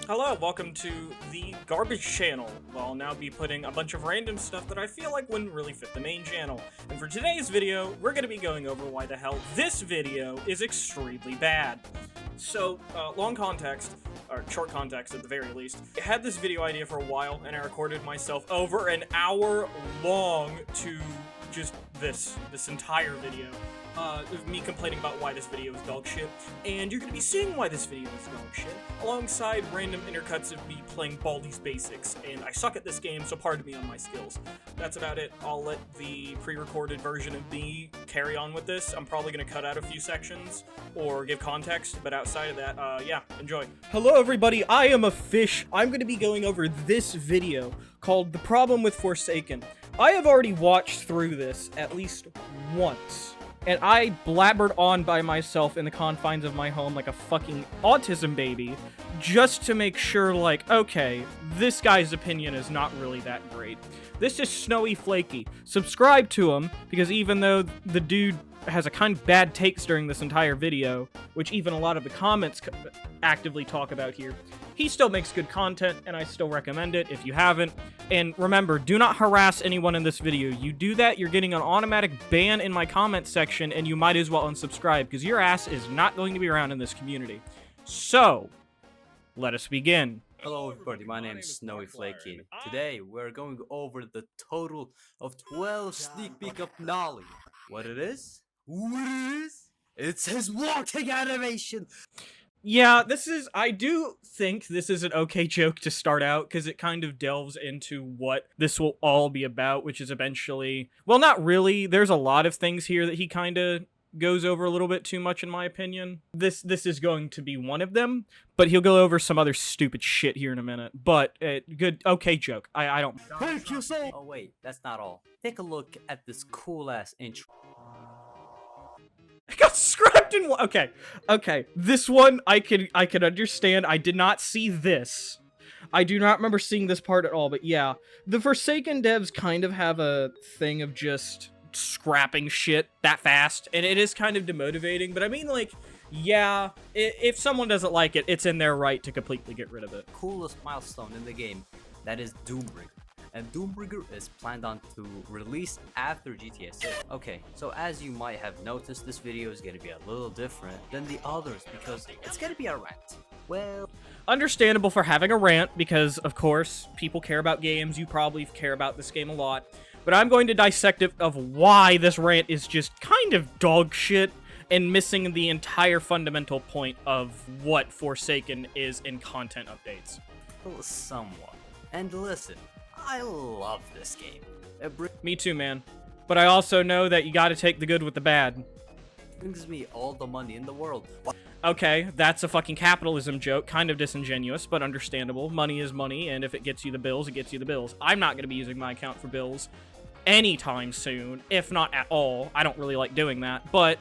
Hello, welcome to the garbage channel. Well, I'll now be putting a bunch of random stuff that I feel like wouldn't really fit the main channel. And for today's video, we're going to be going over why the hell this video is extremely bad. So, long context, or short context at the very least, I had this video idea for a while, and I recorded myself over an hour long to just this entire video. Of me complaining about why this video is dog shit, and you're gonna be seeing why this video is dog shit, alongside random intercuts of me playing Baldi's Basics, and I suck at this game, so pardon me on my skills. That's about it. I'll let the pre-recorded version of me carry on with this. I'm probably gonna cut out a few sections, or give context, but outside of that, yeah, enjoy. Hello everybody, I am a fish. I'm gonna be going over this video, called The Problem with Forsaken. I have already watched through this at least once. And I blabbered on by myself in the confines of my home like a fucking autism baby, just to make sure, like, okay, this guy's opinion is not really that great. This is Snowy Flaky. Subscribe to him, because even though the dude has a kind of bad takes during this entire video, which even a lot of the comments actively talk about here, he still makes good content, and I still recommend it if you haven't. And remember, do not harass anyone in this video. You do that, you're getting an automatic ban in my comment section, and you might as well unsubscribe, because your ass is not going to be around in this community. So, let us begin. Hello everybody, my name is Snowy Flaky. Today, we're going over the total of 12 sneak peek of NOLI. What it is? What it is? It's his walking animation! Yeah, I do think this is an okay joke to start out, because it kind of delves into what this will all be about, which is eventually, well, not really, there's a lot of things here that he kind of goes over a little bit too much, in my opinion. This is going to be one of them, but he'll go over some other stupid shit here in a minute, but good, okay joke. I don't... Thank you so... Oh wait, that's not all. Take a look at this cool-ass intro. I got scrapped in one. Okay. This one I could understand. I did not see this. I do not remember seeing this part at all. But yeah, the Forsaken devs kind of have a thing of just scrapping shit that fast, and it is kind of demotivating. But I mean, like, yeah, if someone doesn't like it, it's in their right to completely get rid of it. Coolest milestone in the game, that is Doombringer. And Doombringer is planned on to release after GTA 6. Okay, so as you might have noticed, this video is gonna be a little different than the others because it's gonna be a rant. Well, understandable for having a rant because, of course, people care about games. You probably care about this game a lot. But I'm going to dissect it of why this rant is just kind of dog shit and missing the entire fundamental point of what Forsaken is in content updates. well, somewhat. And listen, I love this game. Me too, man. But I also know that you gotta take the good with the bad. Brings me all the money in the world. Okay, that's a fucking capitalism joke. Kind of disingenuous, but understandable. Money is money, and if it gets you the bills, it gets you the bills. I'm not gonna be using my account for bills anytime soon, if not at all. I don't really like doing that. But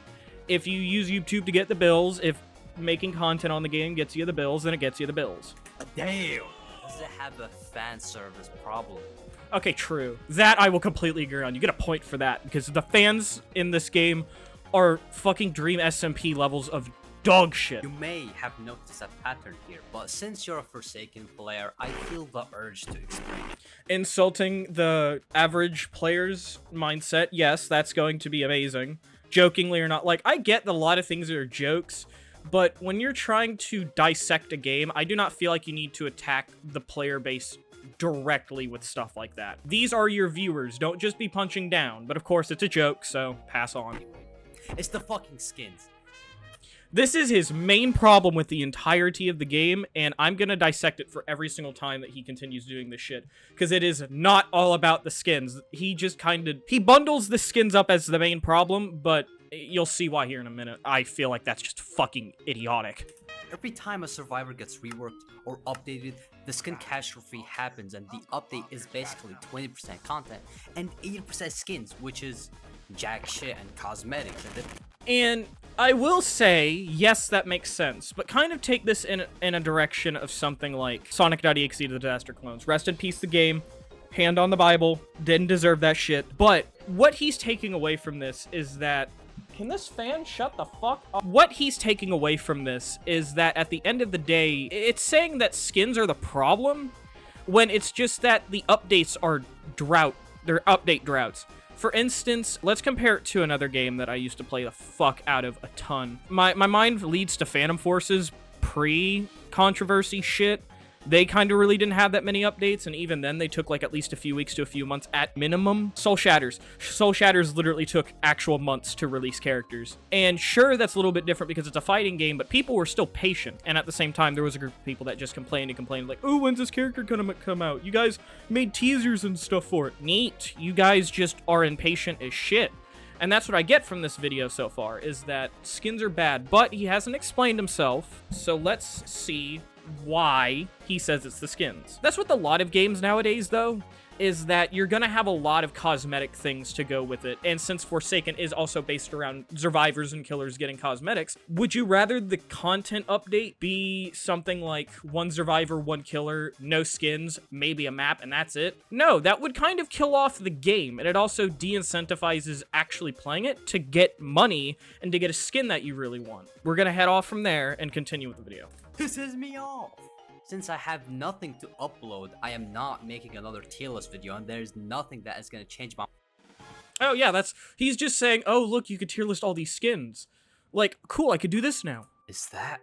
if you use YouTube to get the bills, if making content on the game gets you the bills, then it gets you the bills. Damn! Does it have a fan service problem? Okay, true. That I will completely agree on. You get a point for that, because the fans in this game are fucking Dream SMP levels of dog shit. You may have noticed a pattern here, but since you're a Forsaken player, I feel the urge to explain it. Insulting the average player's mindset, yes, that's going to be amazing. Jokingly or not, like, I get that a lot of things are jokes, but when you're trying to dissect a game, I do not feel like you need to attack the player base directly with stuff like that. These are your viewers, don't just be punching down. But of course, it's a joke, so pass on. It's the fucking skins. This is his main problem with the entirety of the game, and I'm gonna dissect it for every single time that he continues doing this shit, because it is not all about the skins. He just he bundles the skins up as the main problem, but you'll see why here in a minute. I feel like that's just fucking idiotic. Every time a survivor gets reworked or updated, the skin catastrophe happens, and the update is basically 20% content and 80% skins, which is jack shit and cosmetics. And I will say, yes, that makes sense, but kind of take this in a direction of something like Sonic.exe to the Disaster Clones. Rest in peace, the game. Hand on the Bible. Didn't deserve that shit. But what he's taking away from this is that Can this fan shut the fuck up? What he's taking away from this is that at the end of the day, it's saying that skins are the problem when it's just that the updates are they're update droughts. For instance, let's compare it to another game that I used to play the fuck out of a ton. My mind leads to Phantom Forces pre-controversy shit. They kind of really didn't have that many updates, and even then they took like at least a few weeks to a few months at minimum. Soul Shatters literally took actual months to release characters. And sure, that's a little bit different because it's a fighting game, but people were still patient. And at the same time, there was a group of people that just complained like, oh, when's this character gonna come out? You guys made teasers and stuff for it. Neat. You guys just are impatient as shit. And that's what I get from this video so far, is that skins are bad, but he hasn't explained himself. So let's see why he says it's the skins. That's with a lot of games nowadays, though, is that you're gonna have a lot of cosmetic things to go with it. And since Forsaken is also based around survivors and killers getting cosmetics, would you rather the content update be something like one survivor, one killer, no skins, maybe a map, and that's it? No, that would kind of kill off the game, and it also de-incentivizes actually playing it to get money and to get a skin that you really want. We're gonna head off from there and continue with the video. Pisses me off. Since I have nothing to upload, I am not making another tier list video, and there's nothing that is gonna change my... Oh yeah, he's just saying, oh look, you could tier list all these skins. Like, cool, I could do this now. Is that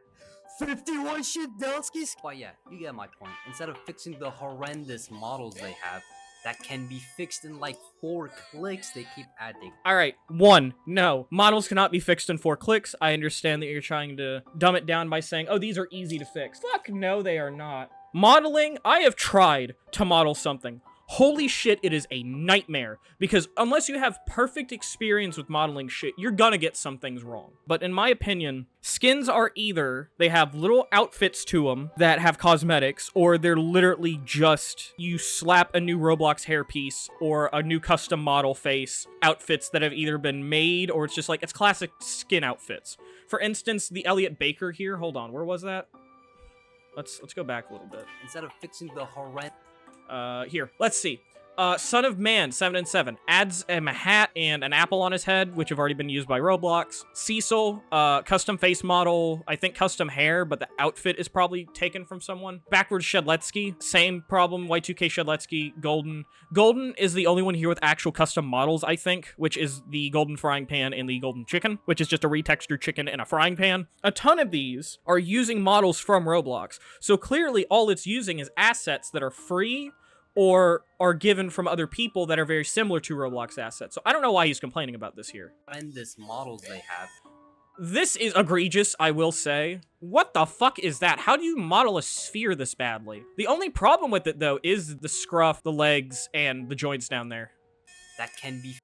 51 Shidelskis? But yeah, you get my point. Instead of fixing the horrendous models they have, that can be fixed in like 4 clicks, they keep adding. Alright, 1, no. Models cannot be fixed in 4 clicks. I understand that you're trying to dumb it down by saying, oh, these are easy to fix. Fuck no, they are not. Modeling, I have tried to model something. Holy shit, it is a nightmare. Because unless you have perfect experience with modeling shit, you're gonna get some things wrong. But in my opinion, skins are either they have little outfits to them that have cosmetics, or they're literally just you slap a new Roblox hairpiece or a new custom model face outfits that have either been made, or it's just like, it's classic skin outfits. For instance, the Elliot Baker here, hold on, where was that? Let's go back a little bit. Instead of fixing the horrendous... Here, let's see. Son of Man, 7 and 7, adds him a hat and an apple on his head, which have already been used by Roblox. Cecil, custom face model, I think custom hair, but the outfit is probably taken from someone. Backwards Shedletsky, same problem, Y2K Shedletsky, Golden. Golden is the only one here with actual custom models, I think, which is the Golden Frying Pan and the Golden Chicken, which is just a retextured chicken in a frying pan. A ton of these are using models from Roblox, so clearly all it's using is assets that are free or are given from other people that are very similar to Roblox assets. So I don't know why he's complaining about this here. horrendous models they have. This is egregious, I will say. What the fuck is that? How do you model a sphere this badly? The only problem with it, though, is the scruff, the legs, and the joints down there. That can be...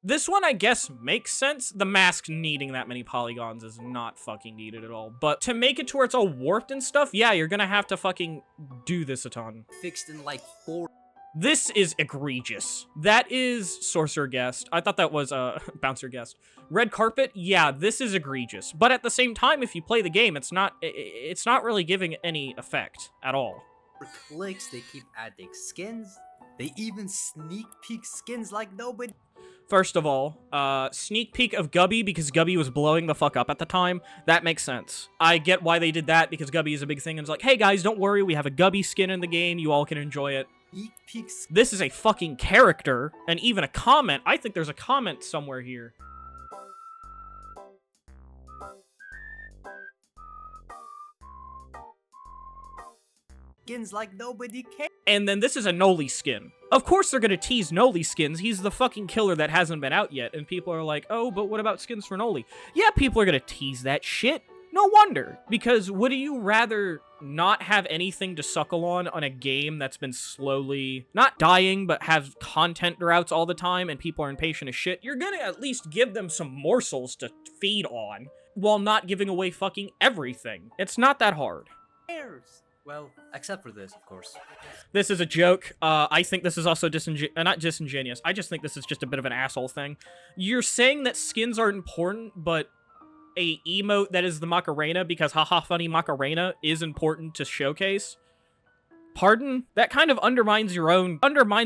This one, I guess, makes sense. The mask needing that many polygons is not fucking needed at all. But to make it to where it's all warped and stuff, yeah, you're gonna have to fucking do this a ton. fixed in like 4... This is egregious. That is Sorcerer Guest. I thought that was Bouncer Guest. Red Carpet, yeah, this is egregious. But at the same time, if you play the game, it's not really giving any effect at all. For clicks, they keep adding skins. They even sneak peek skins like nobody... First of all, sneak peek of Gubby because Gubby was blowing the fuck up at the time. That makes sense. I get why they did that because Gubby is a big thing and it's like, hey guys, don't worry, we have a Gubby skin in the game, you all can enjoy it. Sneak peeks. This is a fucking character, and even a comment. I think there's a comment somewhere here. Skins like nobody cares. And then this is a NOLI skin. Of course they're gonna tease NOLI skins. He's the fucking killer that hasn't been out yet. And people are like, oh, but what about skins for NOLI? Yeah, people are gonna tease that shit. No wonder. Because would you rather not have anything to suckle on a game that's been slowly, not dying, but have content droughts all the time and people are impatient as shit? You're gonna at least give them some morsels to feed on while not giving away fucking everything. It's not that hard. Cares. Well, except for this, of course. This is a joke. I think this is also not disingenuous. I just think this is just a bit of an asshole thing. You're saying that skins aren't important, but a emote that is the Macarena, because haha funny Macarena is important to showcase. pardon? That kind of undermines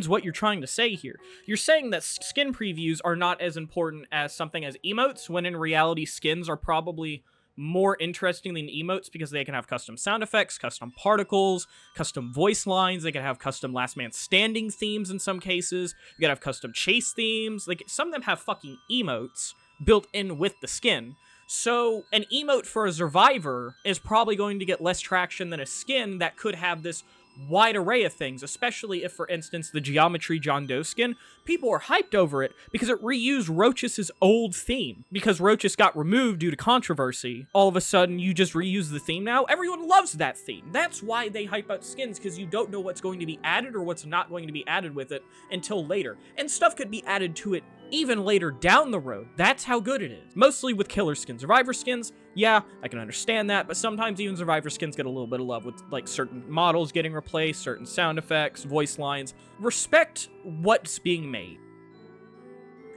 what you're trying to say here. You're saying that skin previews are not as important as something as emotes, when in reality skins are probably more interesting than emotes because they can have custom sound effects, custom particles, custom voice lines. They can have custom last man standing themes in some cases. You can have custom chase themes. Like, some of them have fucking emotes built in with the skin. So an emote for a survivor is probably going to get less traction than a skin that could have this wide array of things, especially if, for instance, the Geometry John Doe skin, people are hyped over it because it reused Roach's old theme. Because Roach's got removed due to controversy, all of a sudden you just reuse the theme now. Everyone loves that theme. That's why they hype out skins, because you don't know what's going to be added or what's not going to be added with it until later. And stuff could be added to it even later down the road. That's how good it is. Mostly with killer skins. Survivor skins, yeah, I can understand that, but sometimes even Survivor skins get a little bit of love with, like, certain models getting replaced, certain sound effects, voice lines. Respect what's being made.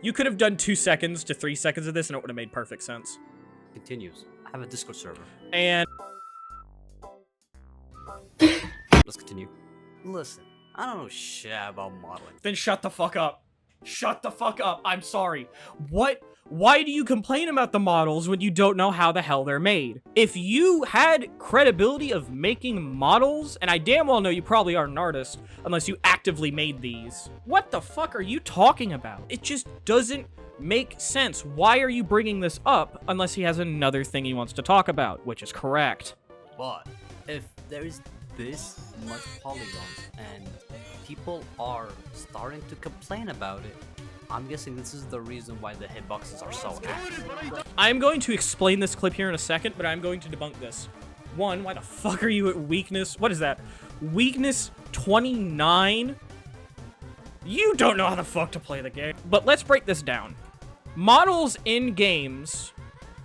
You could have done 2 seconds to 3 seconds of this and it would have made perfect sense. Continues. I have a Discord server. And Let's continue. Listen, I don't know shit about modeling. then shut the fuck up. Shut the fuck up. I'm sorry. What? Why do you complain about the models when you don't know how the hell they're made? If you had credibility of making models, and I damn well know you probably aren't an artist unless you actively made these, what the fuck are you talking about? It just doesn't make sense. Why are you bringing this up unless he has another thing he wants to talk about, which is correct. But if there is this much polygons and people are starting to complain about it, I'm guessing this is the reason why the hitboxes are so active. I'm going to explain this clip here in a second, but I'm going to debunk this. One, why the fuck are you at weakness? What is that? Weakness 29? You don't know how the fuck to play the game. But let's break this down. Models in games,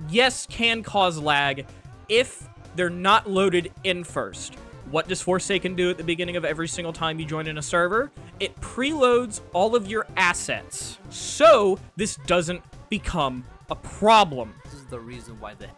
yes, can cause lag if they're not loaded in first. What does Forsaken do at the beginning of every single time you join in a server? It preloads all of your assets, so this doesn't become a problem. This is the reason why the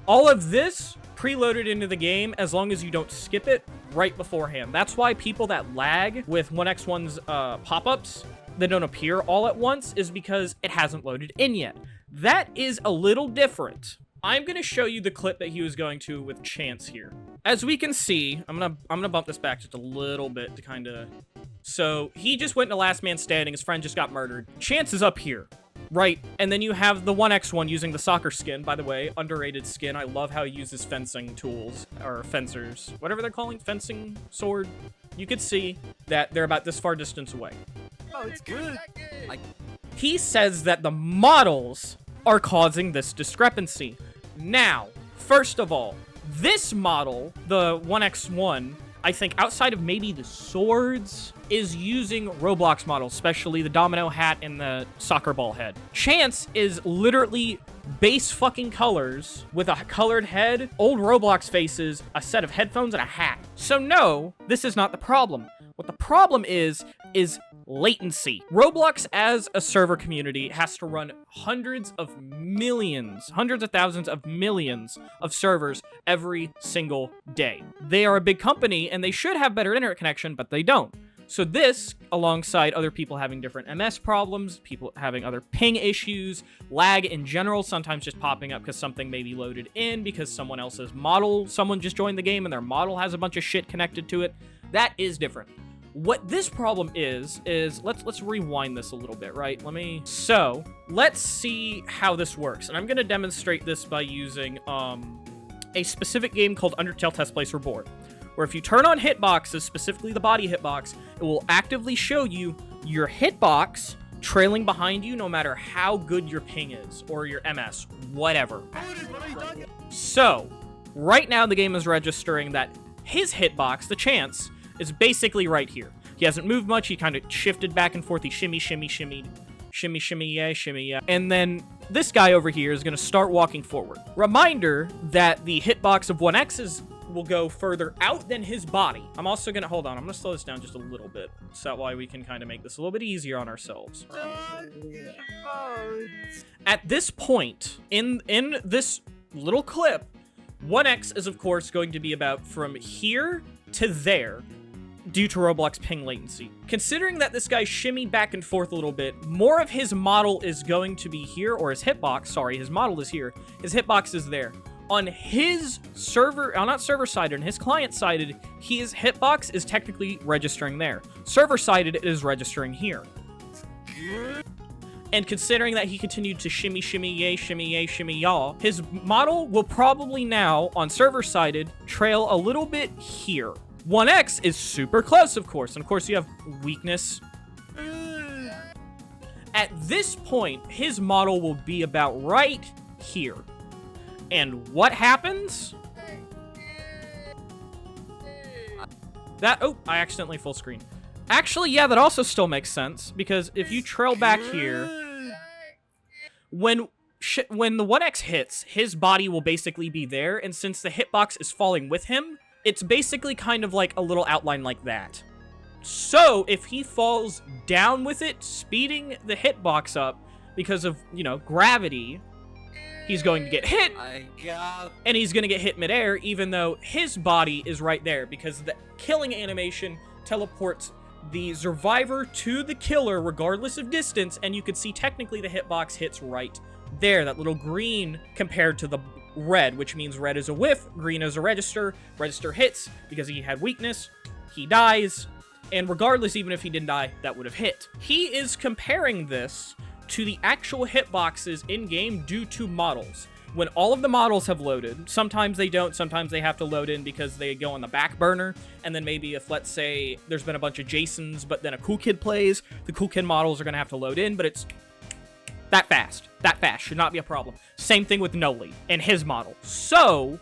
All of this preloaded into the game as long as you don't skip it right beforehand. That's why people that lag with 1x1's pop-ups that don't appear all at once is because it hasn't loaded in yet. That is a little different. I'm gonna show you the clip that he was going to with Chance here. As we can see, I'm gonna bump this back just a little bit to kind of. So he just went to last man standing. His friend just got murdered. Chance is up here, right? And then you have the 1x1 using the soccer skin. By the way, underrated skin. I love how he uses fencing tools or fencers, whatever they're calling, fencing sword. You could see that they're about this far distance away. Oh, it's good. He says that the models are causing this discrepancy. Now, first of all, this model, the 1x1, I think outside of maybe the swords, is using Roblox models, especially the domino hat and the soccer ball head. Chance is literally base fucking colors with a colored head, old Roblox faces, a set of headphones, and a hat. So no, this is not the problem. What the problem is latency. Roblox as a server community has to run hundreds of thousands of millions of servers every single day. They are a big company and they should have better internet connection, but they don't. So this, alongside other people having different MS problems, people having other ping issues, lag in general, sometimes just popping up because something may be loaded in because someone else's model, someone just joined the game and their model has a bunch of shit connected to it, that is different. What this problem is let's rewind this a little bit, right? So let's see how this works. And I'm going to demonstrate this by using a specific game called Undertale Test Place Reborn, where if you turn on hitboxes, specifically the body hitbox, it will actively show you your hitbox trailing behind you no matter how good your ping is or your MS, whatever. So right now the game is registering that his hitbox, the Chance, is basically right here. He hasn't moved much. He kind of shifted back and forth. He shimmy, yeah. And then this guy over here is going to start walking forward. Reminder that the hitbox of 1X's will go further out than his body. I'm also going to, hold on, I'm going to slow this down just a little bit. So that way we can kind of make this a little bit easier on ourselves. At this point, in this little clip, 1X is of course going to be about from here to there due to Roblox ping latency. Considering that this guy shimmied back and forth a little bit, more of his model is going to be here, or his hitbox, sorry, his model is here. His hitbox is there. On his server, not server-sided, on his client-sided, his hitbox is technically registering there. Server-sided, it is registering here. And considering that he continued to shimmy, yay, shimmy, yaw, his model will probably now, on server-sided, trail a little bit here. 1x is super close, of course, and of course you have weakness. At this point, his model will be about right here. And what happens? Oh, I accidentally full screen. Actually, yeah, that also still makes sense, because if you trail back here, when the 1x hits, his body will basically be there, and since the hitbox is falling with him, it's basically kind of like a little outline like that. So, if he falls down with it, speeding the hitbox up because of, you know, gravity, he's going to get hit, and he's going to get hit midair, even though his body is right there, because the killing animation teleports the survivor to the killer regardless of distance, and you can see technically the hitbox hits right there, that little green compared to the red, which means red is a whiff, green is a register. Register hits because he had weakness, he dies, and regardless, even if he didn't die, that would have hit. He is comparing this to the actual hitboxes in-game due to models. When all of the models have loaded, sometimes they don't, sometimes they have to load in because they go on the back burner, and then maybe if, let's say, there's been a bunch of Jasons, but then a cool kid plays, the cool kid models are going to have to load in, but it's that fast, should not be a problem. Same thing with NOLI and his model. So,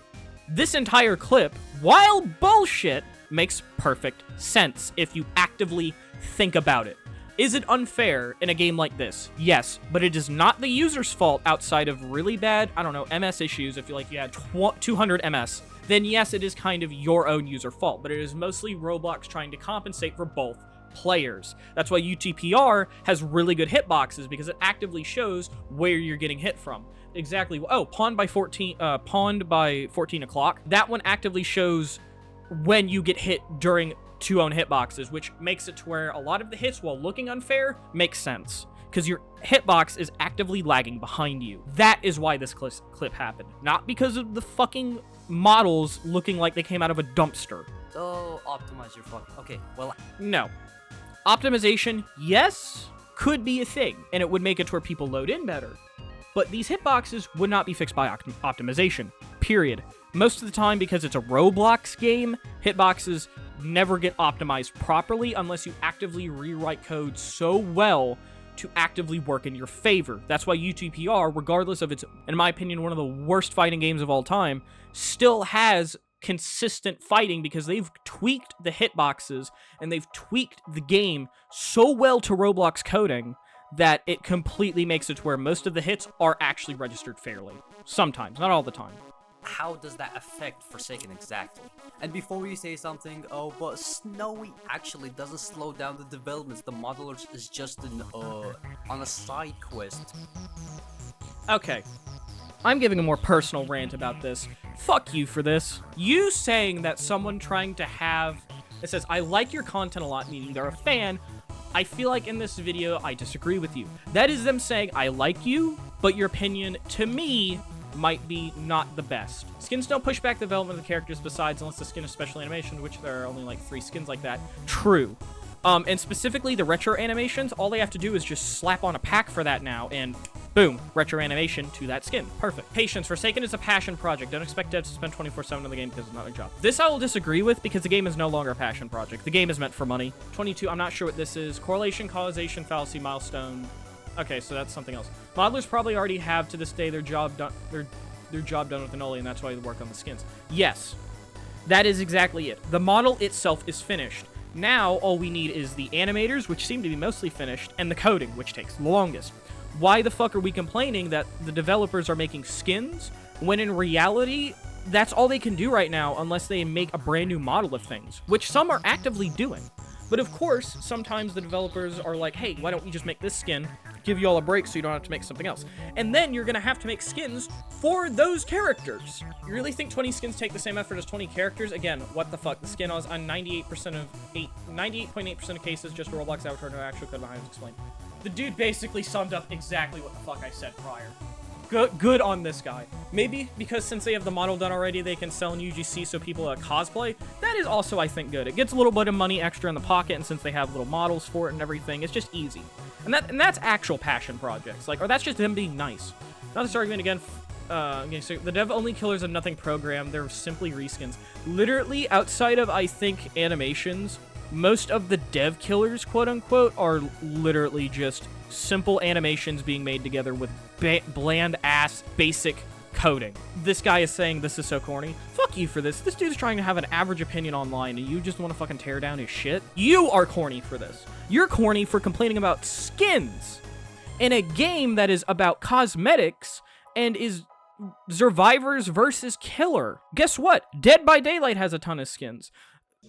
this entire clip, while bullshit, makes perfect sense if you actively think about it. Is it unfair in a game like this? Yes, but it is not the user's fault outside of really bad, I don't know, MS issues. If you had 200 MS, then yes, it is kind of your own user fault, but it is mostly Roblox trying to compensate for both players. That's why UTPR has really good hitboxes, because it actively shows where you're getting hit from. Exactly. Oh, pawned by 14 o'clock. That one actively shows when you get hit during two own hitboxes, which makes it to where a lot of the hits, while looking unfair, makes sense, because your hitbox is actively lagging behind you. That is why this clip happened, not because of the fucking models looking like they came out of a dumpster. So, optimize your fucking... Okay, well... No. Optimization, yes, could be a thing, and it would make it to where people load in better. But these hitboxes would not be fixed by optimization, period. Most of the time, because it's a Roblox game, hitboxes never get optimized properly unless you actively rewrite code so well to actively work in your favor. That's why UTPR, regardless of its, in my opinion, one of the worst fighting games of all time, still has consistent fighting, because they've tweaked the hitboxes and they've tweaked the game so well to Roblox coding that it completely makes it to where most of the hits are actually registered fairly. Sometimes, not all the time. How does that affect Forsaken exactly? And before you say something, oh, but Snowy actually doesn't slow down the developments. The modelers is just on a side quest. Okay. I'm giving a more personal rant about this. Fuck you for this. You saying that someone trying to have... It says, I like your content a lot, meaning they're a fan. I feel like in this video, I disagree with you. That is them saying, I like you, but your opinion, to me, might be not the best. Skins don't push back the development of the characters besides unless the skin is special animation, which there are only like 3 skins like that. True. And specifically the retro animations, all they have to do is just slap on a pack for that now, and boom, retro animation to that skin. Perfect. Patience. Forsaken is a passion project. Don't expect devs to spend 24/7 on the game because it's not their job. This I will disagree with, because the game is no longer a passion project. The game is meant for money. 22, I'm not sure what this is. Correlation, causation, fallacy, milestone. Okay, so that's something else. Modelers probably already have, to this day, their job done with the NOLI, and that's why they work on the skins. Yes, that is exactly it. The model itself is finished. Now, all we need is the animators, which seem to be mostly finished, and the coding, which takes the longest. Why the fuck are we complaining that the developers are making skins, when in reality, that's all they can do right now unless they make a brand new model of things, which some are actively doing. But of course, sometimes the developers are like, hey, why don't we just make this skin, give you all a break so you don't have to make something else. And then you're gonna have to make skins for those characters. You really think 20 skins take the same effort as 20 characters? Again, what the fuck? The skin was on 98.8% of cases just a Roblox avatar, no actual code behind it explained. The dude basically summed up exactly what the fuck I said prior. Good on this guy. Maybe because since they have the model done already, they can sell in UGC so people cosplay. That is also, I think, good. It gets a little bit of money extra in the pocket, and since they have little models for it and everything, it's just easy. And that's actual passion projects, like, or that's just them being nice. Now this argument again. Okay, so the dev-only killers have nothing programmed. They're simply reskins. Literally, outside of, I think, animations, most of the dev killers, quote-unquote, are literally just simple animations being made together with bland-ass, basic coding. This guy is saying this is so corny. Fuck you for this. This dude's trying to have an average opinion online, and you just want to fucking tear down his shit? You are corny for this. You're corny for complaining about skins in a game that is about cosmetics and is survivors versus killer. Guess what? Dead by Daylight has a ton of skins.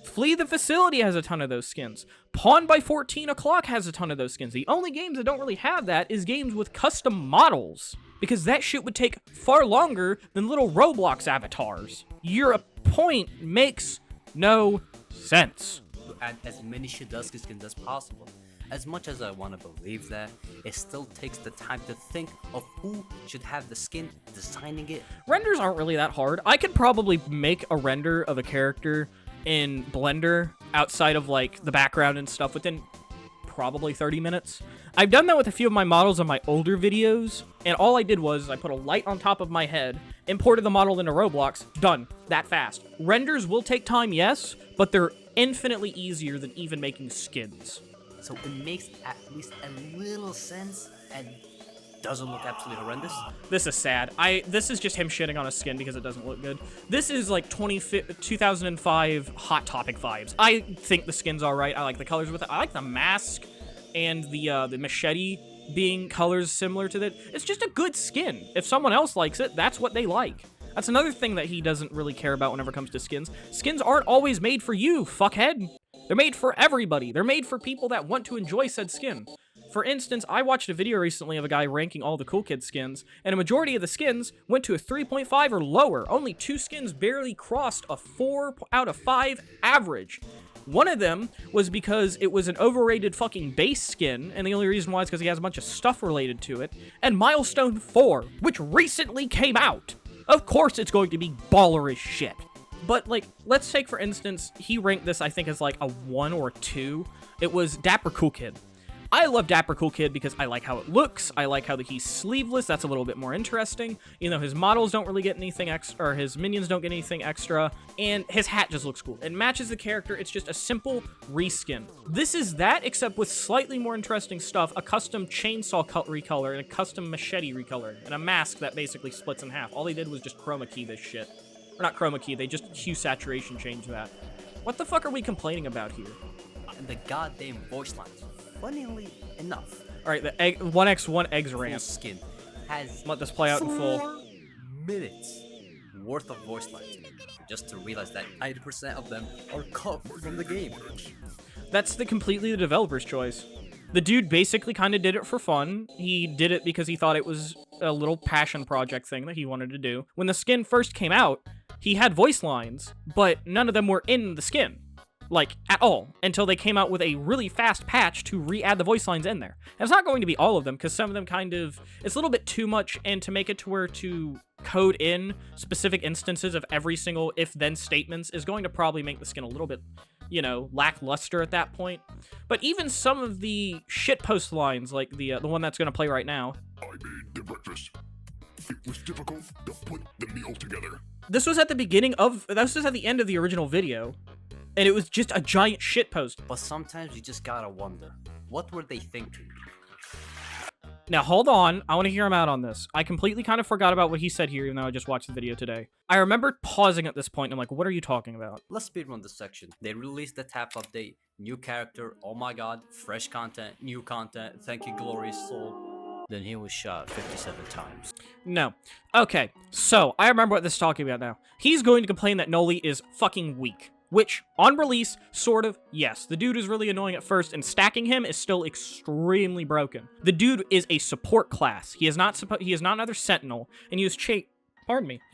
Flee the Facility has a ton of those skins. Pawn by 14 o'clock has a ton of those skins. The only games that don't really have that is games with custom models, because that shit would take far longer than little Roblox avatars. Your point makes no sense. Add as many Shadowski skins as possible. As much as I want to believe that, it still takes the time to think of who should have the skin, designing it. Renders aren't really that hard. I could probably make a render of a character in Blender outside of like the background and stuff within probably 30 minutes. I've done that with a few of my models on my older videos, and all I did was I put a light on top of my head, imported the model into Roblox, done. That fast. Renders will take time, yes, but they're infinitely easier than even making skins. So it makes at least a little sense and doesn't look absolutely horrendous. This is sad. This is just him shitting on a skin because it doesn't look good. This is like 2005 Hot Topic vibes. I think the skin's alright. I like the colors with it. I like the mask and the machete being colors similar to that. It's just a good skin. If someone else likes it, that's what they like. That's another thing that he doesn't really care about whenever it comes to skins. Skins aren't always made for you, fuckhead. They're made for everybody. They're made for people that want to enjoy said skin. For instance, I watched a video recently of a guy ranking all the cool kid skins, and a majority of the skins went to a 3.5 or lower. Only 2 skins barely crossed a 4 out of 5 average. One of them was because it was an overrated fucking base skin, and the only reason why is because he has a bunch of stuff related to it. And Milestone 4, which recently came out. Of course it's going to be baller as shit. But, like, let's take, for instance, he ranked this, I think, as, like, a 1 or 2. It was Dapper Cool Kid. I love Dapper Cool Kid because I like how it looks. I like how he's sleeveless. That's a little bit more interesting. You know, his models don't really get anything extra, or his minions don't get anything extra, and his hat just looks cool. It matches the character. It's just a simple reskin. This is that, except with slightly more interesting stuff, a custom chainsaw recolor, and a custom machete recolor, and a mask that basically splits in half. All they did was just chroma key this shit. Or not chroma key, they just hue saturation changed that. What the fuck are we complaining about here? And the goddamn voice lines. Funnily enough. Alright, the 1x1 eggs Full rant. skin has Let this play out in full. 4 minutes worth of voice lines. Just to realize that 90% of them are cut from the game. That's completely the developer's choice. The dude basically kind of did it for fun. He did it because he thought it was a little passion project thing that he wanted to do. When the skin first came out, he had voice lines, but none of them were in the skin. Like, at all, until they came out with a really fast patch to re-add the voice lines in there. And it's not going to be all of them, because some of them kind of, it's a little bit too much, and to make it to where to code in specific instances of every single if-then statements is going to probably make the skin a little bit, you know, lackluster at that point. But even some of the shitpost lines, like the one that's going to play right now. I made the breakfast. It was difficult to put the meal together. This was at the beginning of, this was at the end of the original video. And it was just a giant shitpost. But sometimes you just gotta wonder, what were they thinking? Now, hold on. I want to hear him out on this. I completely kind of forgot about what he said here, even though I just watched the video today. I remember pausing at this point, and I'm like, what are you talking about? Let's speedrun this section. They released the Taph update, new character, oh my god, fresh content, new content, thank you glorious soul. Then he was shot 57 times. No. Okay, so I remember what this is talking about now. He's going to complain that NOLI is fucking weak. which, on release, sort of, yes, the dude is really annoying at first, and stacking him is still extremely broken. The dude is a support class. He is not another sentinel, and he was he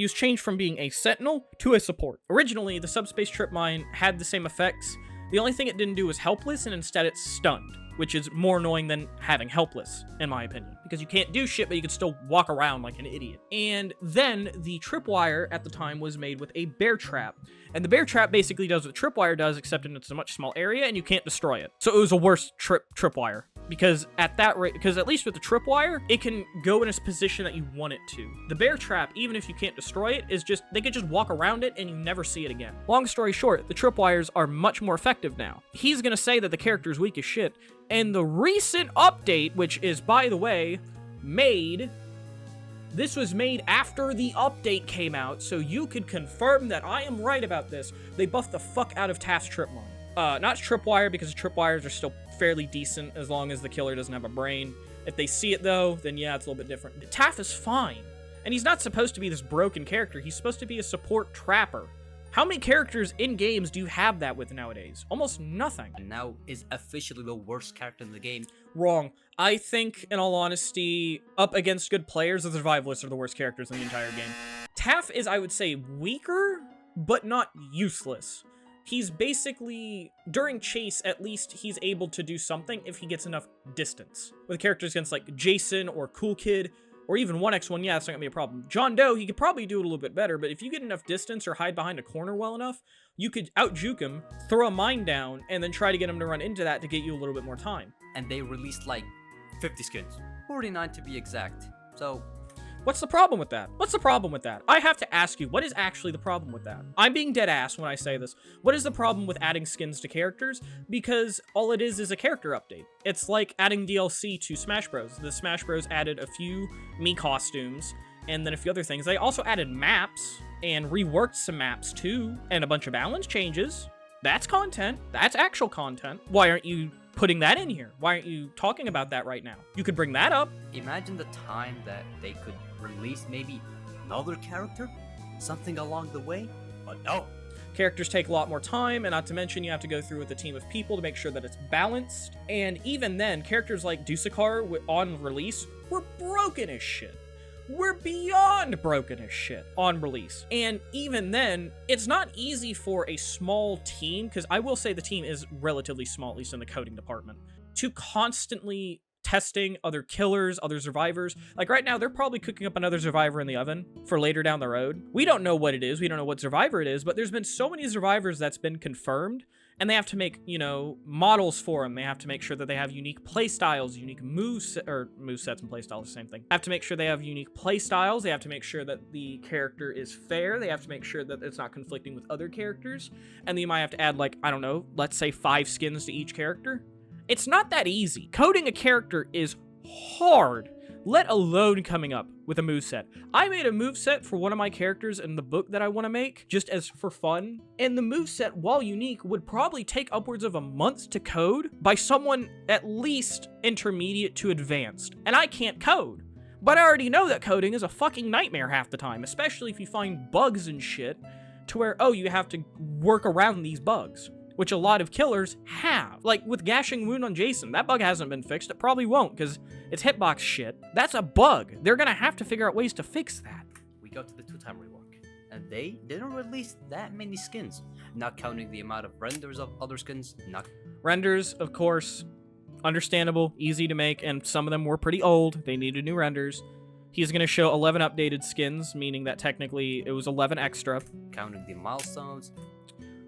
was changed from being a sentinel to a support. Originally, the subspace trip mine had the same effects. The only thing it didn't do was helpless, and instead it's stunned, which is more annoying than having helpless, in my opinion, because you can't do shit, but you can still walk around like an idiot. And then the tripwire at the time was made with a bear trap, and the bear trap basically does what the tripwire does, except in it's a much small area, and you can't destroy it. So it was a worse tripwire, because at that rate, because at least with the tripwire, it can go in a position that you want it to. The bear trap, even if you can't destroy it, is just, they could just walk around it and you never see it again. Long story short, the tripwires are much more effective now. He's gonna say that the character is weak as shit, and the recent update, which is, by the way, this was made after the update came out, so you could confirm that I am right about this. They buffed the fuck out of Taph's tripwire. Not tripwire, because tripwires are still fairly decent as long as the killer doesn't have a brain. If they see it though, then yeah, it's a little bit different. Taph is fine, and he's not supposed to be this broken character. He's supposed to be a support trapper. How many characters in games do you have that with nowadays? Almost nothing. And now is officially the worst character in the game. Wrong. I think, in all honesty, up against good players, the survivalists are the worst characters in the entire game. Taph is, I would say, weaker, but not useless. He's basically, during chase, at least he's able to do something if he gets enough distance. With characters against, like, Jason or Cool Kid, or even 1x1, yeah, that's not gonna be a problem. John Doe, he could probably do it a little bit better, but if you get enough distance or hide behind a corner well enough, you could out-juke him, throw a mine down, and then try to get him to run into that to get you a little bit more time. And they released like 50 skins. 49 to be exact. So, what's the problem with that? What's the problem with that? I have to ask you, what is actually the problem with that? I'm being dead ass when I say this. What is the problem with adding skins to characters? Because all it is a character update. It's like adding DLC to Smash Bros. The Smash Bros added a few Mii costumes and then a few other things. They also added maps and reworked some maps too, and a bunch of balance changes. That's content. That's actual content. Why aren't you putting that in here? Why aren't you talking about that right now? You could bring that up. imagine the time that they could release maybe another character, something along the way, but no. Characters take a lot more time, and not to mention you have to go through with a team of people to make sure that it's balanced. And even then, characters like Dusakar on release were broken as shit. We're beyond broken as shit on release. And even then, it's not easy for a small team, because I will say the team is relatively small, at least in the coding department, to constantly testing other killers, other survivors. Like right now, they're probably cooking up another survivor in the oven for later down the road. We don't know what it is. We don't know what survivor it is, but there's been so many survivors that's been confirmed, and they have to make, you know, models for them. They have to make sure that they have unique playstyles, unique movesets and playstyles, the same thing. They have to make sure they have unique playstyles. They have to make sure that the character is fair. They have to make sure that it's not conflicting with other characters. And then you might have to add, like, I don't know, let's say 5 skins to each character. It's not that easy. Coding a character is hard, let alone coming up with a moveset. I made a moveset for one of my characters in the book that I want to make, just as for fun. And the moveset, while unique, would probably take upwards of a month to code by someone at least intermediate to advanced. And I can't code. But I already know that coding is a fucking nightmare half the time, especially if you find bugs and shit to where, oh, you have to work around these bugs, which a lot of killers have. Like with Gashing Wound on Jason, that bug hasn't been fixed. It probably won't, because it's hitbox shit. That's a bug. They're gonna have to figure out ways to fix that. We go to the 2-time rework, and they didn't release that many skins, not counting the amount of renders of other skins. Renders, of course, understandable, easy to make, and some of them were pretty old. They needed new renders. He's gonna show 11 updated skins, meaning that technically it was 11 extra. Counting the milestones.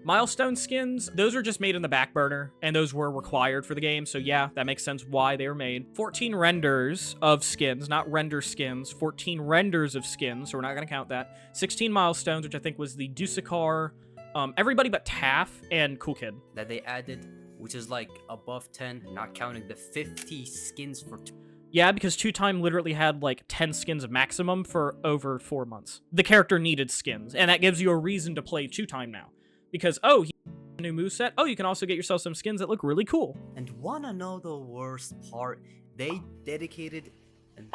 Milestone skins, those were just made in the back burner, and those were required for the game, so yeah, that makes sense why they were made. 14 renders of skins, not render skins, 14 renders of skins, so we're not gonna count that. 16 milestones, which I think was the Dusakar, everybody but Taph and Cool Kid. That they added, which is like above 10, not counting the 50 skins for Yeah, because 2-time literally had like 10 skins maximum for over 4 months. The character needed skins, and that gives you a reason to play 2-time now. Because, oh, he has a new moveset. Oh, you can also get yourself some skins that look really cool. And wanna know the worst part? They dedicated an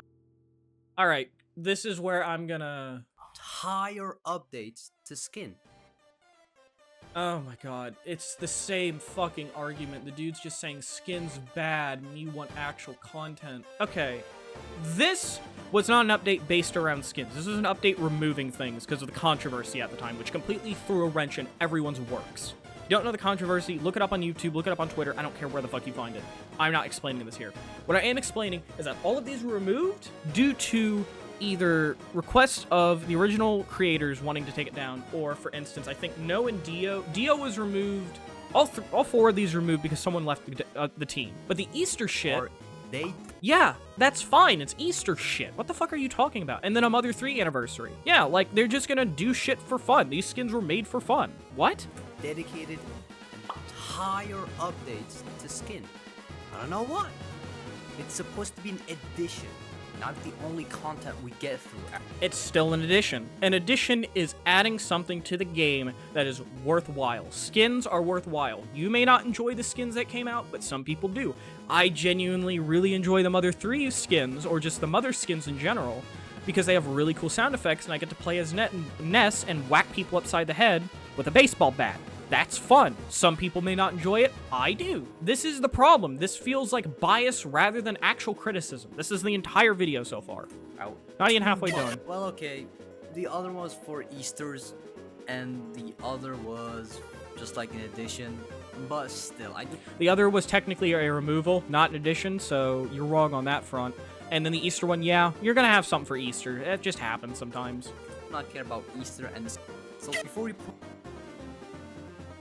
Alright, this is where I'm gonna... entire updates to skin. Oh my god, it's the same fucking argument. The dude's just saying skin's bad and you want actual content. Okay, this was not an update based around skins. This was an update removing things because of the controversy at the time, which completely threw a wrench in everyone's works. You don't know the controversy, look it up on YouTube, look it up on Twitter, I don't care where the fuck you find it. I'm not explaining this here. What I am explaining is that all of these were removed due to either requests of the original creators wanting to take it down, or for instance, I think No and Dio was removed. All four of these removed because someone left the team. But the Easter shit, yeah, that's fine. It's Easter shit. What the fuck are you talking about? And then a Mother 3 anniversary. Yeah, like they're just gonna do shit for fun. These skins were made for fun. What? Dedicated entire updates to skin. I don't know why. It's supposed to be an addition, not the only content we get through. It's still an addition. An addition is adding something to the game that is worthwhile. Skins are worthwhile. You may not enjoy the skins that came out, but some people do. I genuinely really enjoy the Mother 3 skins, or just the Mother skins in general, because they have really cool sound effects, and I get to play as Ness and whack people upside the head with a baseball bat. That's fun. Some people may not enjoy it. I do. This is the problem. This feels like bias rather than actual criticism. This is the entire video so far. Ow. Not even halfway done. Well, okay. The other one was for Easters, and the other was just like an addition. But still, The other was technically a removal, not an addition, so you're wrong on that front. And then the Easter one, yeah, you're gonna have something for Easter. It just happens sometimes. do not care about Easter and so before we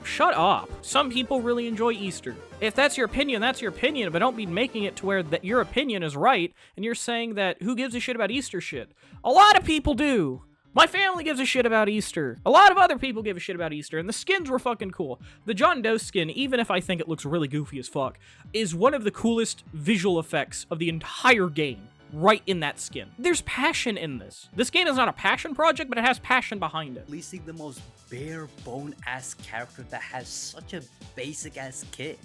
Shut up. Some people really enjoy Easter. If that's your opinion, that's your opinion, but don't be making it to where that your opinion is right, and you're saying that who gives a shit about Easter shit. A lot of people do. My family gives a shit about Easter. A lot of other people give a shit about Easter, and the skins were fucking cool. The John Doe skin, even if I think it looks really goofy as fuck, is one of the coolest visual effects of the entire game. Right in that skin. There's passion in this. This game is not a passion project, but it has passion behind it. releasing the most bare bone ass character that has such a basic ass kit.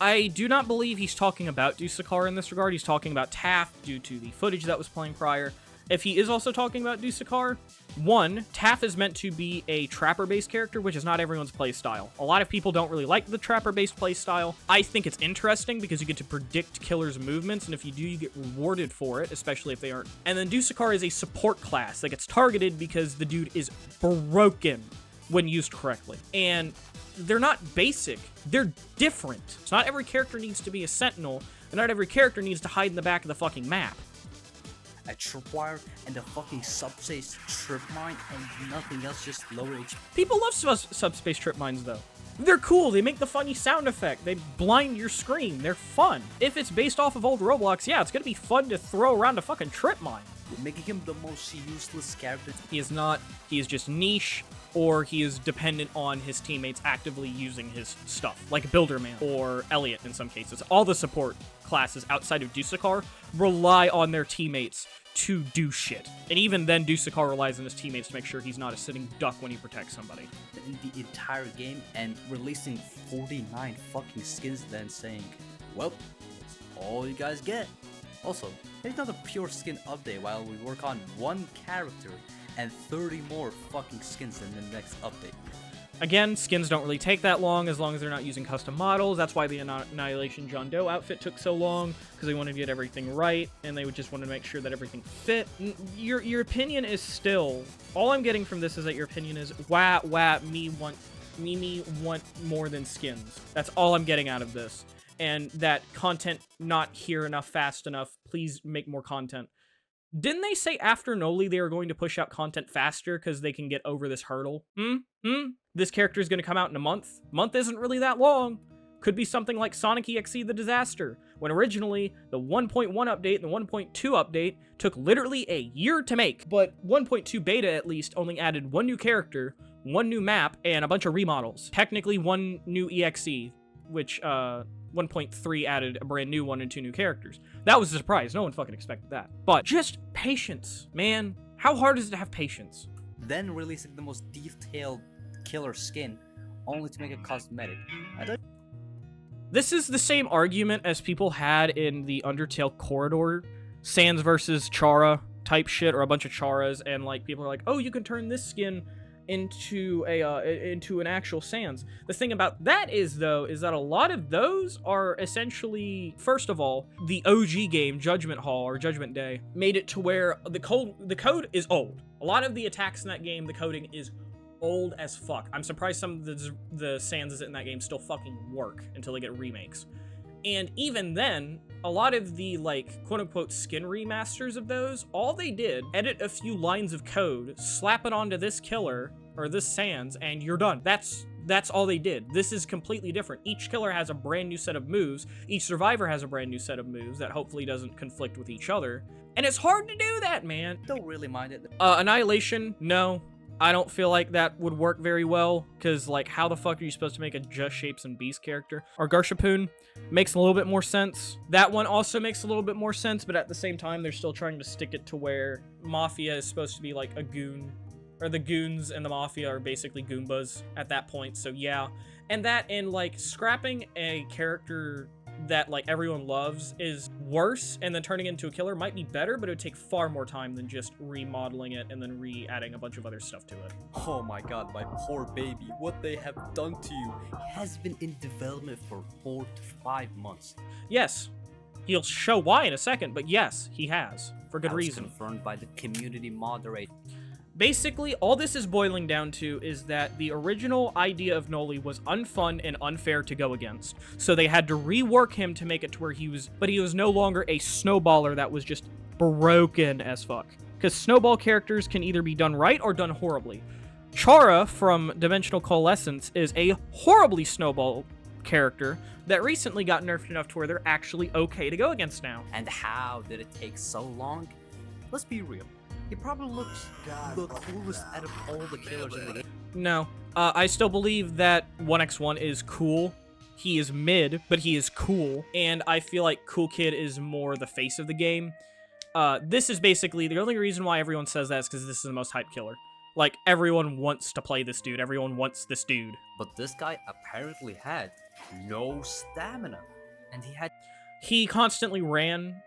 I do not believe he's talking about Dusakar in this regard. He's talking about Taph due to the footage that was playing prior. If he is also talking about Dusakar, one, Taph is meant to be a trapper-based character, which is not everyone's playstyle. A lot of people don't really like the trapper-based playstyle. I think it's interesting because you get to predict killers' movements, and if you do, you get rewarded for it, especially if they aren't. And then Dusakar is a support class that gets targeted because the dude is broken when used correctly. And they're not basic, they're different. So not every character needs to be a sentinel, and not every character needs to hide in the back of the fucking map. A tripwire and a fucking subspace trip mine and nothing else, just lower HP. People love subspace trip mines, though. They're cool, they make the funny sound effect, they blind your screen, they're fun. If it's based off of old Roblox, yeah, it's gonna be fun to throw around a fucking trip mine. Making him the most useless character. He is not, he is just niche, or he is dependent on his teammates actively using his stuff, like Builderman or Elliot in some cases. All the support classes outside of Dusakar rely on their teammates to do shit. And even then, Dusakar relies on his teammates to make sure he's not a sitting duck when he protects somebody. In the entire game and releasing 49 fucking skins, then saying, well, that's all you guys get. Also, it's not a pure skin update while we work on one character and 30 more fucking skins in the next update. Again, skins don't really take that long as they're not using custom models. That's why the Annihilation John Doe outfit took so long, because they wanted to get everything right, and they would just want to make sure that everything fit. Your opinion is still, all I'm getting from this is that your opinion is, me want more than skins. That's all I'm getting out of this. And that content not here enough, fast enough, please make more content. Didn't they say after NOLI they were going to push out content faster because they can get over this hurdle? This character is going to come out in a month. Month isn't really that long. Could be something like Sonic EXE The Disaster, when originally the 1.1 update and the 1.2 update took literally a year to make. But 1.2 beta at least only added one new character, one new map, and a bunch of remodels. Technically one new EXE, which 1.3 added a brand new one and 2 new characters. That was a surprise. No one fucking expected that. But just patience, man. How hard is it to have patience? Then releasing the most detailed killer skin, only to make it cosmetic. This is the same argument as people had in the Undertale corridor, Sans versus Chara type shit, or a bunch of Charas, and like people are like, oh, you can turn this skin into an actual sans. The thing about that is though is that a lot of those are essentially, first of all, the OG game Judgment Hall or Judgment Day made it to where the code is old. A lot of the attacks in that game, the coding is old as fuck. I'm surprised some of the sans in that game still fucking work until they get remakes. And even then, a lot of the, like, quote-unquote skin remasters of those, all they did, edit a few lines of code, slap it onto this killer, or this sans, and you're done. That's all they did. This is completely different. Each killer has a brand new set of moves. Each survivor has a brand new set of moves that hopefully doesn't conflict with each other. And it's hard to do that, man. Don't really mind it. Annihilation, no. I don't feel like that would work very well, because, like, how the fuck are you supposed to make a Just Shapes and Beast character? Or Garshapun makes a little bit more sense. That one also makes a little bit more sense, but at the same time, they're still trying to stick it to where Mafia is supposed to be, like, a goon. Or the goons and the Mafia are basically Goombas at that point, so yeah. And that, and, like, scrapping a character that, like, everyone loves is worse, and then turning it into a killer might be better, but it would take far more time than just remodeling it and then re-adding a bunch of other stuff to it. Oh my god, my poor baby, what they have done to you. He has been in development for 4 to 5 months. Yes, he'll show why in a second, but yes, he has, for good reason. Confirmed by the community moderator. Basically, all this is boiling down to is that the original idea of NOLI was unfun and unfair to go against. So they had to rework him to make it to where he was no longer a snowballer that was just broken as fuck. Because snowball characters can either be done right or done horribly. Chara from Dimensional Coalescence is a horribly snowball character that recently got nerfed enough to where they're actually okay to go against now. And how did it take so long? Let's be real. He probably looks the coolest out of all the killers in the game. No. I still believe that 1x1 is cool. He is mid, but he is cool. And I feel like Cool Kid is more the face of the game. This is basically, the only reason why everyone says that is because this is the most hyped killer. Like, everyone wants to play this dude. Everyone wants this dude. But this guy apparently had no stamina. And he constantly ran.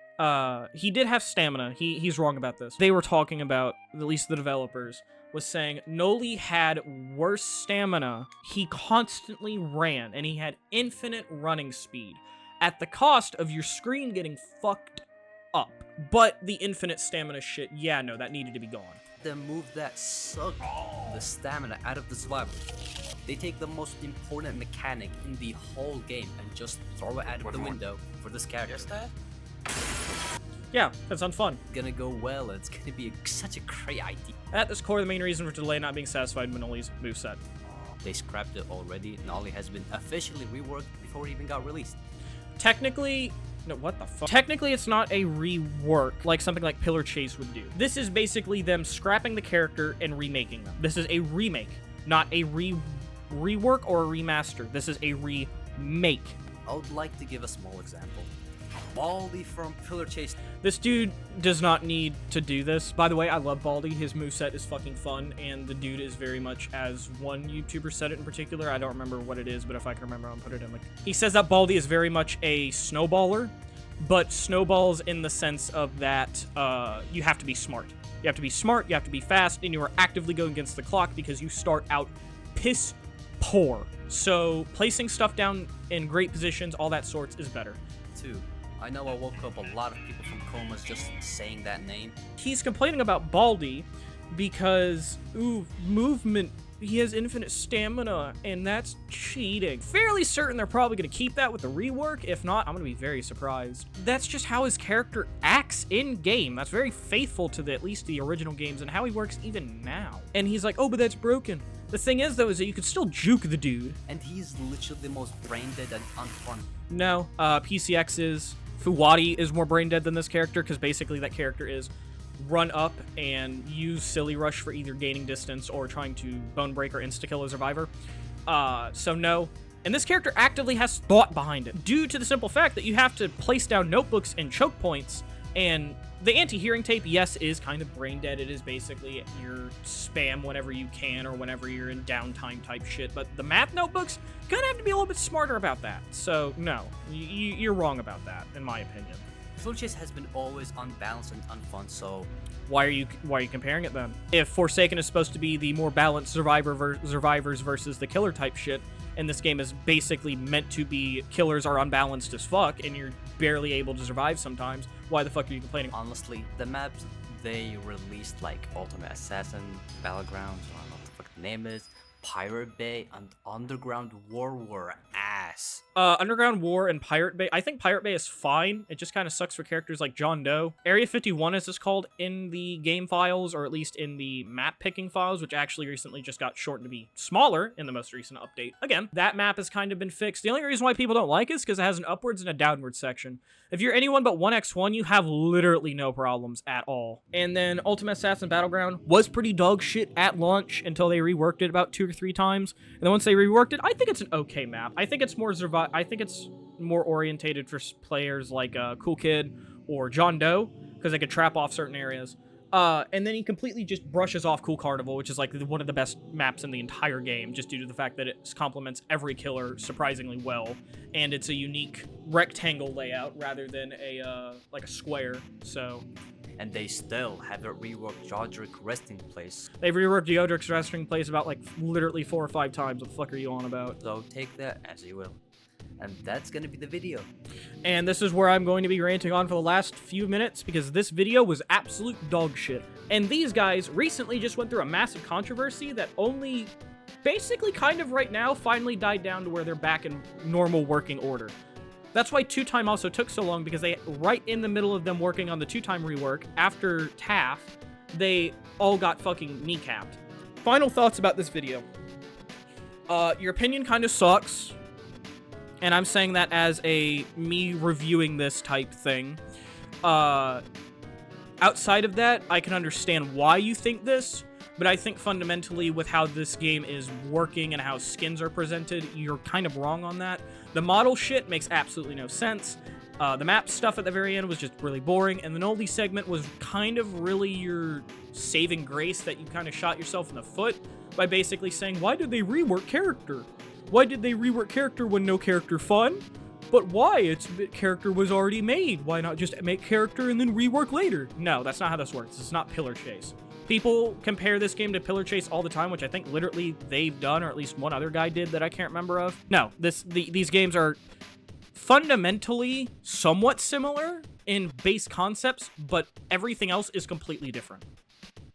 He did have stamina. He's wrong about this. They were talking about, at least the developers, was saying NOLI had worse stamina. He constantly ran, and he had infinite running speed at the cost of your screen getting fucked up. But the infinite stamina shit, yeah, no, that needed to be gone. The move that sucked the stamina out of the survivors. They take the most important mechanic in the whole game and just throw it out of the window for this character. Just that? Yeah, that's unfun. Gonna go well, and it's gonna be such a great idea. At this core, the main reason for delay not being satisfied with NOLI's moveset. They scrapped it already. NOLI has been officially reworked before it even got released. Technically, no, what the fuck? Technically, it's not a rework like something like Pillar Chase would do. This is basically them scrapping the character and remaking them. This is a remake, not a rework or a remaster. This is a remake. I would like to give a small example. Baldy from Pillar Chase. This dude does not need to do this. By the way, I love Baldy. His moveset is fucking fun, and the dude is very much, as one YouTuber said it in particular, I don't remember what it is, but if I can remember, I'll put it in the... He says that Baldy is very much a snowballer, but snowballs in the sense of that you have to be smart. You have to be smart, you have to be fast, and you are actively going against the clock because you start out piss poor. So placing stuff down in great positions, all that sorts, is better. 2. I know I woke up a lot of people from comas just saying that name. He's complaining about Baldy because, ooh, movement, he has infinite stamina, and that's cheating. Fairly certain they're probably going to keep that with the rework. If not, I'm going to be very surprised. That's just how his character acts in-game. That's very faithful to at least the original games and how he works even now. And he's like, oh, but that's broken. The thing is, though, is that you could still juke the dude. And he's literally the most brain-dead and unfun. No, PCX is... Fuwadi is more brain dead than this character, because basically that character is run up and use Silly Rush for either gaining distance or trying to Bone Break or insta-kill a survivor. So no. And this character actively has thought behind it, due to the simple fact that you have to place down notebooks and choke points, and the anti-hearing tape, yes, is kind of brain dead. It is basically your spam whenever you can or whenever you're in downtime type shit, but the math notebooks, gonna have to be a little bit smarter about that. So no, you're wrong about that, in my opinion. Pillar Chase has been always unbalanced and unfun, so Why are you comparing it then? If Forsaken is supposed to be the more balanced survivors versus the killer type shit, and this game is basically meant to be killers are unbalanced as fuck, and you're barely able to survive sometimes, why the fuck are you complaining? honestly, the maps they released, like Ultimate Assassin, Battlegrounds, I don't know what the fuck the name is, Pirate Bay, and Underground War were ass. Underground War and Pirate Bay. I think Pirate Bay is fine. It just kind of sucks for characters like John Doe. Area 51 is this called in the game files, or at least in the map picking files, which actually recently just got shortened to be smaller in the most recent update. Again, that map has kind of been fixed. The only reason why people don't like it is because it has an upwards and a downward section. If you're anyone but 1x1, you have literally no problems at all. And then Ultimate Assassin Battleground was pretty dog shit at launch until they reworked it about 2 or 3 times. And then once they reworked it, I think it's an okay map. I think it's more orientated for players like Cool Kid or John Doe, because they could trap off certain areas. And then he completely just brushes off Cool Carnival, which is like one of the best maps in the entire game, just due to the fact that it complements every killer surprisingly well, and it's a unique rectangle layout rather than a like a square. So. And they still haven't reworked Jodrick Resting Place. They've reworked Jodrick's Resting Place about like literally 4 or 5 times. What the fuck are you on about? So take that as you will. And that's gonna be the video. And this is where I'm going to be ranting on for the last few minutes, because this video was absolute dog shit. And these guys recently just went through a massive controversy that only basically kind of right now finally died down to where they're back in normal working order. That's why 2-Time also took so long, because they, right in the middle of them working on the 2-Time rework, after Taph, they all got fucking kneecapped. Final thoughts about this video. Your opinion kind of sucks, and I'm saying that as me reviewing this type thing. Outside of that, I can understand why you think this, but I think fundamentally with how this game is working and how skins are presented, you're kind of wrong on that. The model shit makes absolutely no sense. The map stuff at the very end was just really boring, and the NOLI segment was kind of really your saving grace that you kind of shot yourself in the foot by basically saying, why did they rework character? Why did they rework character when no character fun? But why? Character was already made. Why not just make character and then rework later? No, that's not how this works. It's not Pillar Chase. People compare this game to Pillar Chase all the time, which I think literally they've done, or at least one other guy did that I can't remember of. No, these games are fundamentally somewhat similar in base concepts, but everything else is completely different.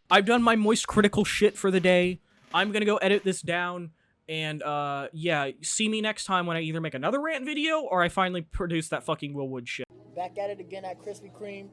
I've done my moist critical shit for the day. I'm gonna go edit this down, and yeah, see me next time when I either make another rant video or I finally produce that fucking Willwood shit. Back at it again at Krispy Kreme.